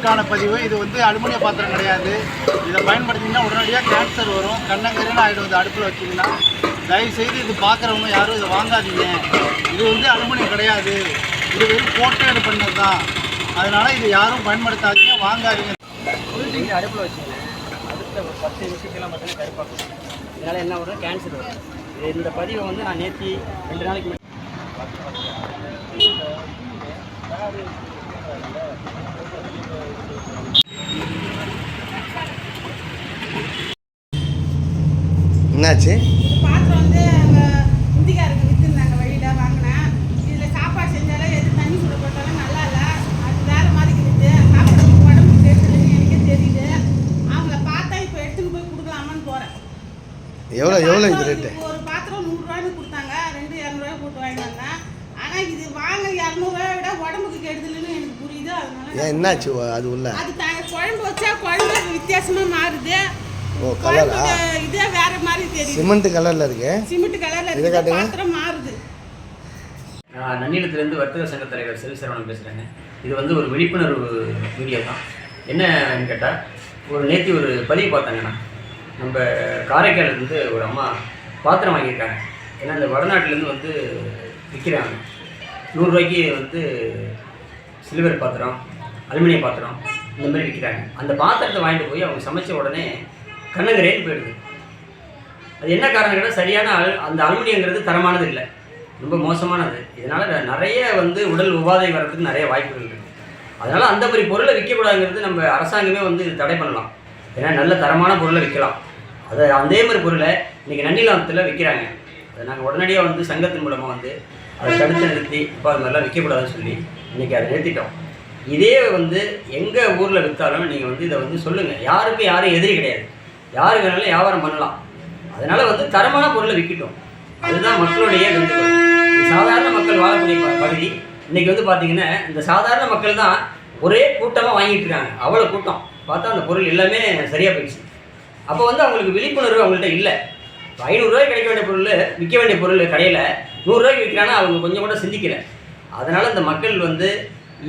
உங்களுக்கான பதிவு. இது வந்து அலுமினிய பாத்திரம் கிடையாது. இதை பயன்படுத்திங்கன்னா உடனடியாக கேன்சர் வரும், கண்ணங்கரைன்னு ஆகிடும். இது அடுப்பில் வச்சிங்கன்னா தயவுசெய்து இது பார்க்குறவங்க யாரும் இதை வாங்காதீங்க. இது வந்து அலுமினியம் கிடையாது, இது வெறும் போட்டு பண்ணது தான். அதனால் இது யாரும் பயன்படுத்தாதீங்க, வாங்காதீங்க. அடுப்பில் வச்சுக்கோங்க. அடுத்த ஒரு 10 நிமிஷத்துலாம் பார்த்தீங்கன்னா கருப்பாக்கும். இதனால் என்ன வரும், கேன்சர் வரும். இந்த பதிவை வந்து நான் நேற்று 2 நாளைக்கு என்னாச்சு? பாத்திரம் வந்து இந்திக்காருக்கு விற்றுருந்தாங்க, வழியில் வாங்கினேன். இதில் சாப்பாடு செஞ்சாலும் எது தண்ணி சுட போட்டாலும் நல்லா இல்லை, அது வேறு மாதிரி இருக்குது. சாப்பிட உடம்புக்கு கேட்டுதுன்னு எனக்கே தெரியுது. அவங்கள பார்த்தா இப்போ எடுத்துன்னு போய் கொடுக்கலாமான்னு போகிறேன். எவ்வளோ இது ரேட்டு? ஒரு பாத்திரம் 100 ரூபாய்னு கொடுத்தாங்க, 200-200 போட்டு வாங்கிட்டு வந்தேன். ஆனால் இது வாங்க 200 விட உடம்புக்கு கெடுதலுன்னு எனக்கு புரியுது. அதனால ஏன் என்னாச்சு அது உள்ள? அது குழம்பு வச்சா குழம்பு வித்தியாசமாக மாறுது. ஓ, கலரா? இதே வேற மாதிரி தெரியுது. சிமெண்ட் கலர்ல இருக்கு. சிமெண்ட் கலர்ல இருக்கு. பாத்திரம் மாறுது. நான் நன்னிலத்திலேருந்து வர்த்தக சங்க தலைவர் செல்விசரவணன் பேசுகிறேங்க. இது வந்து ஒரு விழிப்புணர்வு வீடியோ தான். என்னன்னு கேட்டால், நேற்று ஒரு பதிவு பார்த்தாங்கண்ணா. நம்ம காரைக்காலிலேருந்து ஒரு அம்மா பாத்திரம் வாங்கியிருக்காங்க. ஏன்னா இந்த வடநாட்டிலேருந்து வந்து விற்கிறாங்க. 100 ரூபாய்க்கு வந்து சில்வர் பாத்திரம், அலுமினிய பாத்திரம் இந்த மாதிரி விற்கிறாங்க. அந்த பாத்திரத்தை வாங்கிட்டு போய் அவங்க சமைச்ச உடனே கண்ணங்கரேன்னு போயிடுது. அது என்ன காரணம் கேட்டால், சரியான அந்த அலுமினியங்கிறது தரமானது இல்லை, ரொம்ப மோசமானது. இதனால் நிறைய வந்து உடல் உபாதை வர்றதுக்கு நிறைய வாய்ப்புகள் இருக்குது. அதனால் அந்த மாதிரி பொருளை விற்கக்கூடாதுங்கிறது நம்ம அரசாங்கமே வந்து இது தடை பண்ணலாம். ஏன்னா நல்ல தரமான பொருளை விற்கலாம். அதை அதே மாதிரி பொருளை இன்றைக்கி நன்னிலத்தில் விற்கிறாங்க. அதை நாங்கள் உடனடியாக வந்து சங்கத்தின் மூலமாக வந்து அதை தடுத்து நிறுத்தி இப்போ அது மாதிரிலாம் விற்கக்கூடாதுன்னு சொல்லி இன்றைக்கி அதை நிறுத்திட்டோம். இதே வந்து எங்கள் ஊரில் விற்றாலும் நீங்கள் வந்து இதை வந்து சொல்லுங்கள். யாரும் எதிரி கிடையாது, யாரு வேணாலும் வியாபாரம் பண்ணலாம். அதனால் வந்து தரமான பொருளை விற்கட்டும், அதுதான் மக்களுடைய வேண்டுகோள். சாதாரண மக்கள் வாழக்கூடிய பகுதி. இன்றைக்கி வந்து பார்த்திங்கன்னா இந்த சாதாரண மக்கள் தான் ஒரே கூட்டமாக வாங்கிட்டு இருக்காங்க. அவ்வளோ கூட்டம் பார்த்தா அந்த பொருள் எல்லாமே சரியாக போயிடுச்சு. அப்போ வந்து அவங்களுக்கு விழிப்புணர்வு அவங்கள்ட்ட இல்லை. 500 ரூபாய்க்கு கிடைக்க வேண்டிய பொருள், விற்க வேண்டிய பொருள் கடையில் 100 ரூபாய்க்கு விற்கிறாங்கன்னா அவங்க கொஞ்சம் கூட சிந்திக்கலை. அதனால் இந்த மக்கள் வந்து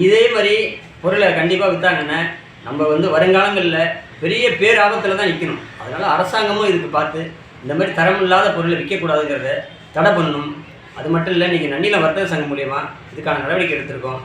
இதே மாதிரி பொருளை கண்டிப்பாக விற்றாங்கன்னா நம்ம வந்து வருங்காலங்களில் பெரிய பேராபத்தில் தான் நிற்கணும். அதனால் அரசாங்கமும் இதுக்கு பார்த்து இந்த மாதிரி தரமில்லாத பொருளை விற்கக்கூடாதுங்கிறத தடை பண்ணணும். அது மட்டும் இல்லை, இன்றைக்கி நன்னிலம் வர்த்தக சங்கம் மூலியமாக இதுக்கான நடவடிக்கை எடுத்திருக்கோம்.